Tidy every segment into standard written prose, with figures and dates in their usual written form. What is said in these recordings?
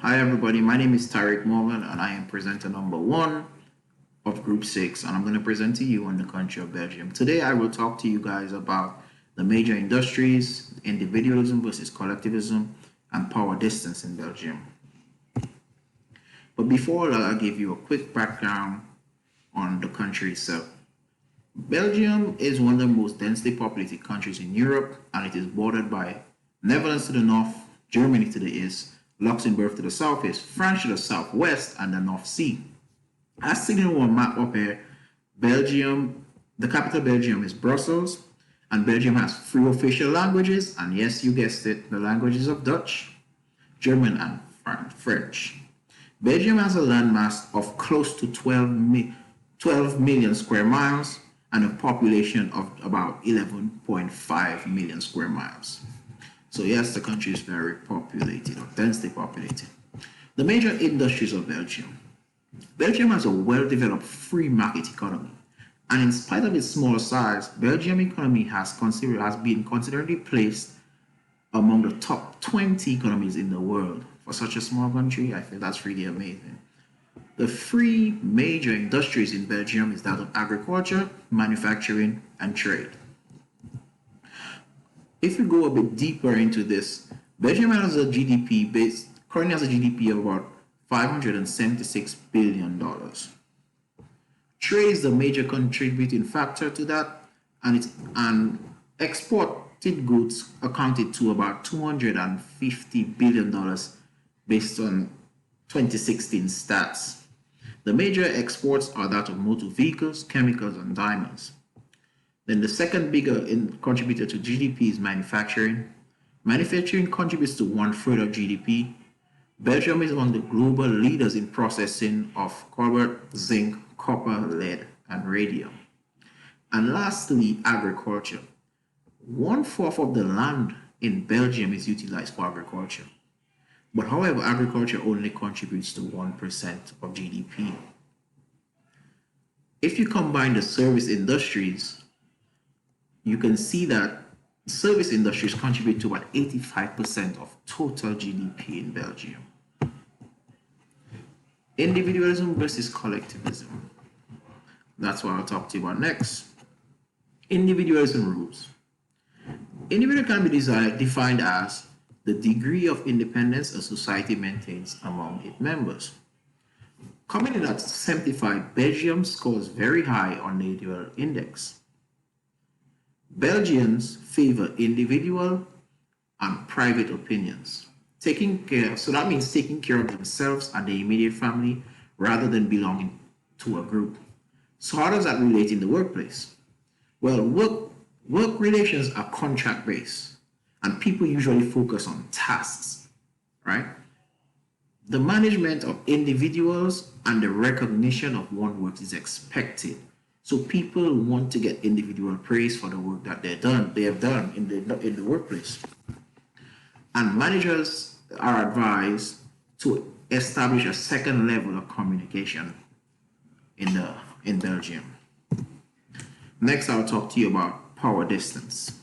Hi everybody, my name is Tariq M and I am presenter number 1 of Group 6 and I'm going to present to you on the country of Belgium. Today I will talk to you guys about the major industries, individualism versus collectivism, and power distance in Belgium. But before that, I'll give you a quick background on the country itself. Belgium is one of the most densely populated countries in Europe, and it is bordered by Netherlands to the north, Germany to the east, Luxembourg to the southeast, France to the southwest, and the North Sea. As seen on our map up here, Belgium, the capital of Belgium is Brussels, and Belgium has 3 official languages, and yes, you guessed it, the languages of Dutch, German, and French. Belgium has a landmass of close to 12 million square miles and a population of about 11.5 million square miles. So yes, the country is very populated or densely populated. The major industries of Belgium. Belgium has a well-developed free market economy. And in spite of its small size, Belgium economy has been considerably placed among the top 20 economies in the world. For such a small country, I feel that's really amazing. The 3 major industries in Belgium is that of agriculture, manufacturing, and trade. If we go a bit deeper into this, Belgium has a currently has a GDP of about $576 billion. Trade is the major contributing factor to that, and exported goods accounted to about $250 billion based on 2016 stats. The major exports are that of motor vehicles, chemicals, and diamonds. Then the second bigger contributor to GDP is manufacturing. Manufacturing contributes to 1/3 of GDP. Belgium is among the global leaders in processing of cobalt, zinc, copper, lead, and radium. And lastly, agriculture. 1/4 of the land in Belgium is utilized for agriculture. But however, agriculture only contributes to 1% of GDP. If you combine the service industries, you can see that service industries contribute to about 85% of total GDP in Belgium. Individualism versus collectivism. That's what I'll talk to you about next. Individualism rules. Individual can be defined as the degree of independence a society maintains among its members. Coming in at 75, Belgium scores very high on the individual index. Belgians favor individual and private opinions. So that means taking care of themselves and their immediate family rather than belonging to a group. So how does that relate in the workplace? Well, work relations are contract-based, and people usually focus on tasks, right? The management of individuals and the recognition of one's work is expected. So people want to get individual praise for the work that they have done in the workplace. And managers are advised to establish a second level of communication in Belgium. Next, I'll talk to you about power distance.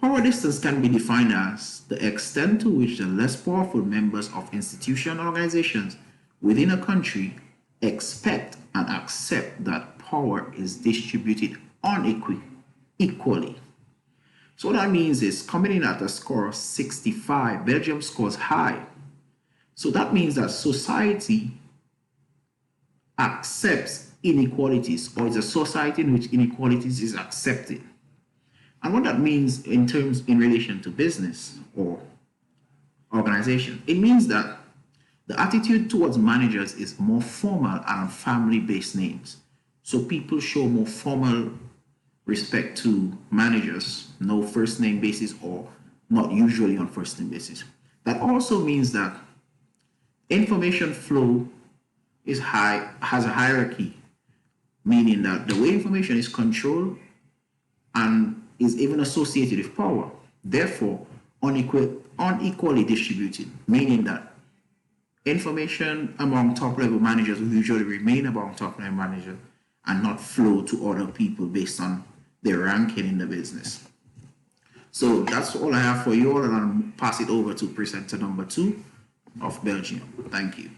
Power distance can be defined as the extent to which the less powerful members of institutional organizations within a country expect and accept that power is distributed equally. So what that means is, coming in at a score of 65, Belgium scores high. So that means that society accepts inequalities, or is a society in which inequalities is accepted. And what that means in relation to business or organization, it means that the attitude towards managers is more formal and on family-based names. So people show more formal respect to managers, no first name basis or not usually on first name basis. That also means that information flow has a hierarchy, meaning that the way information is controlled and is even associated with power, therefore unequally distributed, meaning that information among top-level managers will usually remain among top-level managers and not flow to other people based on their ranking in the business. So that's all I have for you all, and I'll pass it over to presenter number 2 of Belgium. Thank you.